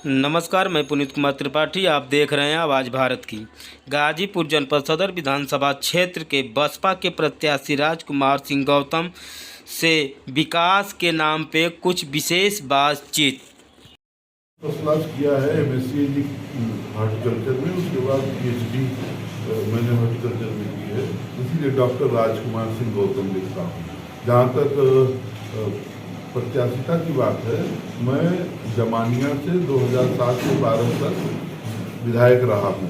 नमस्कार, मैं पुनीत कुमार त्रिपाठी। आप देख रहे हैं आवाज़ भारत की। गाजीपुर जनपद सदर विधानसभा क्षेत्र के बसपा के प्रत्याशी राजकुमार सिंह गौतम से विकास के नाम पे कुछ विशेष बातचीत। क्लास किया है MSc हॉर्टिकल्चर में, उसके बाद PhD मैंने हॉर्टिकल्चर में की है, इसीलिए डॉक्टर राजकुमार सिंह गौतम लिखता हूँ। जहाँ तक प्रत्याशिता की बात है, मैं जमानिया से 2007 से 12 तक विधायक रहा हूँ।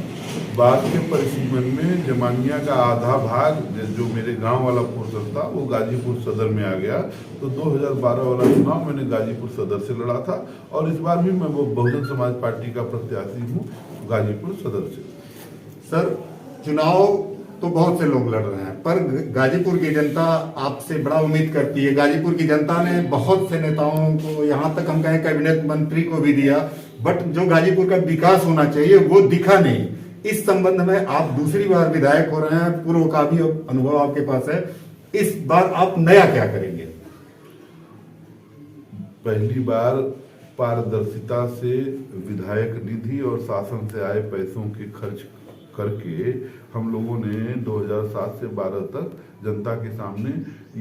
बाद के परिसीमन में जमानिया का आधा भाग जो मेरे गांव वाला पोर्शन था वो गाजीपुर सदर में आ गया, तो 2012 वाला चुनाव मैंने गाजीपुर सदर से लड़ा था और इस बार भी मैं वो बहुजन समाज पार्टी का प्रत्याशी हूँ गाजीपुर सदर से। सर, चुनाव तो बहुत से लोग लड़ रहे हैं, पर गाजीपुर की जनता आपसे बड़ा उम्मीद करती है। गाजीपुर की जनता ने बहुत से नेताओं को, यहाँ तक हम कहें कैबिनेट मंत्री को भी दिया, बट जो गाजीपुर का विकास होना चाहिए वो दिखा नहीं। इस संबंध में आप दूसरी बार विधायक हो रहे हैं, पूर्व का भी अनुभव आपके पास है, इस बार आप नया क्या करेंगे? पहली बार पारदर्शिता से विधायक निधि और शासन से आए पैसों के खर्च करके हम लोगों ने 2007 से 12 तक जनता के सामने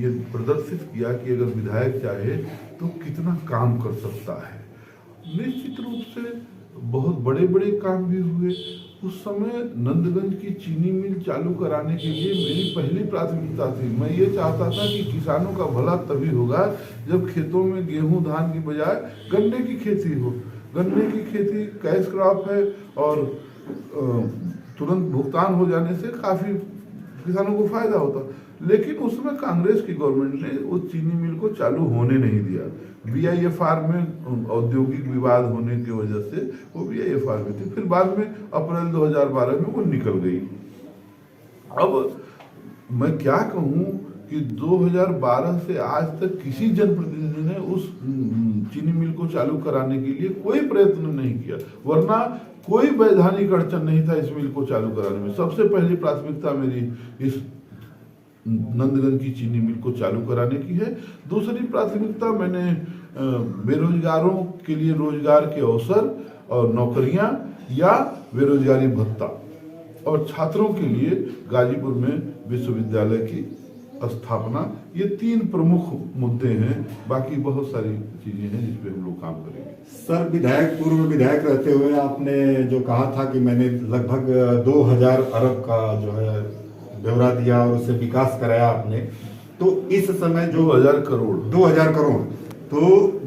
ये प्रदर्शित किया कि अगर विधायक चाहे तो कितना काम कर सकता है। निश्चित रूप से बहुत बड़े बड़े काम भी हुए। उस समय नंदगंज की चीनी मिल चालू कराने के लिए मेरी पहली प्राथमिकता थी। मैं ये चाहता था कि किसानों का भला तभी होगा जब खेतों में गेहूं धान की बजाय गन्ने की खेती हो। गन्ने की खेती कैश क्रॉप है और तुरंत भुगतान हो जाने से काफ़ी किसानों को फायदा होता, लेकिन उसमें कांग्रेस की गवर्नमेंट ने उस चीनी मिल को चालू होने नहीं दिया। BIFR में औद्योगिक विवाद होने की वजह से वो BIFR में थी, फिर बाद में अप्रैल 2012 में वो निकल गई। अब मैं क्या कहूँ कि 2012 से आज तक किसी जनप्रतिनिधि ने उस चीनी मिल को चालू कराने के लिए कोई प्रयत्न नहीं किया, वरना कोई वैधानिक अड़चन नहीं था इस मिल को चालू कराने में। सबसे पहली प्राथमिकता मेरी इस नंदगंज की चीनी मिल को चालू कराने की है। दूसरी प्राथमिकता मैंने बेरोजगारों के लिए रोजगार के अवसर और नौकरियां या बेरोजगारी भत्ता और छात्रों के लिए गाजीपुर में विश्वविद्यालय की स्थापना, ये 3 प्रमुख मुद्दे हैं। बाकी बहुत सारी चीजें हैं जिस पे हम लोग काम करेंगे। सर, पूर्व विधायक रहते हुए आपने जो कहा था कि मैंने लगभग 2000 अरब का जो है ब्यौरा दिया और उससे विकास कराया आपने, तो इस समय जो 2000 करोड़, तो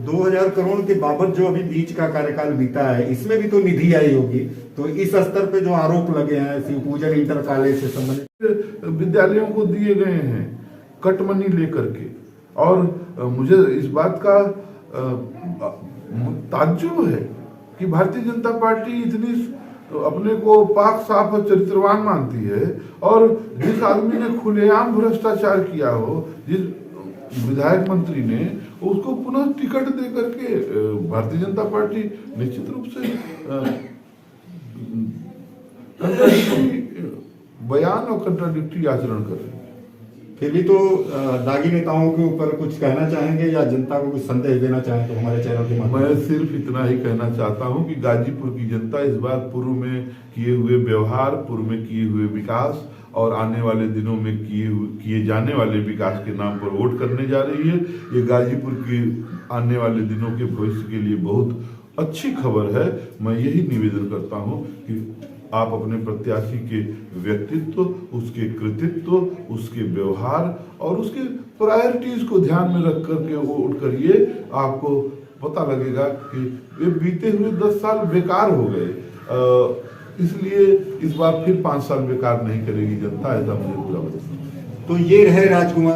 2000 करोड़ के बाबत जो अभी बीच का कार्यकाल बीता है, इसमें भी तो निधि आई होगी। तो इस स्तर पे जो आरोप लगे हैं शिवपूजन इंटर कॉलेज से संबंधित विद्यालयों को दिए गए हैं कट मनी लेकर के, और मुझे इस बात का ताज्जुब है कि भारतीय जनता पार्टी इतनी अपने को पाक साफ और चरित्रवान मानती है, और जिस आदमी ने खुलेआम भ्रष्टाचार किया हो, जिस विधायक मंत्री ने, उसको पुनः टिकट दे करके भारतीय जनता पार्टी निश्चित रूप से कंट्राडिक्टरी बयान और कंट्राडिक्टरी आचरण कर रही है। फिर भी तो दागी नेताओं के ऊपर कुछ कहना चाहेंगे या जनता को कुछ संदेश देना चाहें तो हमारे चैनल के माध्यम से। मैं सिर्फ इतना ही कहना चाहता हूं कि गाजीपुर की जनता इस बार पूर्व में किए हुए व्यवहार, पूर्व में किए हुए विकास और आने वाले दिनों में किए जाने वाले विकास के नाम पर वोट करने जा रही है। ये गाजीपुर के आने वाले दिनों के भविष्य के लिए बहुत अच्छी खबर है। मैं यही निवेदन करता हूँ कि आप अपने प्रत्याशी के व्यक्तित्व, उसके कृतित्व, उसके व्यवहार और उसके प्रायोरिटीज को ध्यान में रख करके वोट करिए। आपको पता लगेगा कि ये बीते हुए 10 साल बेकार हो गए, इसलिए इस बार फिर 5 साल बेकार नहीं करेगी जनता, ऐसा मुझे पूरा भरोसा है। तो ये रहे राजकुमार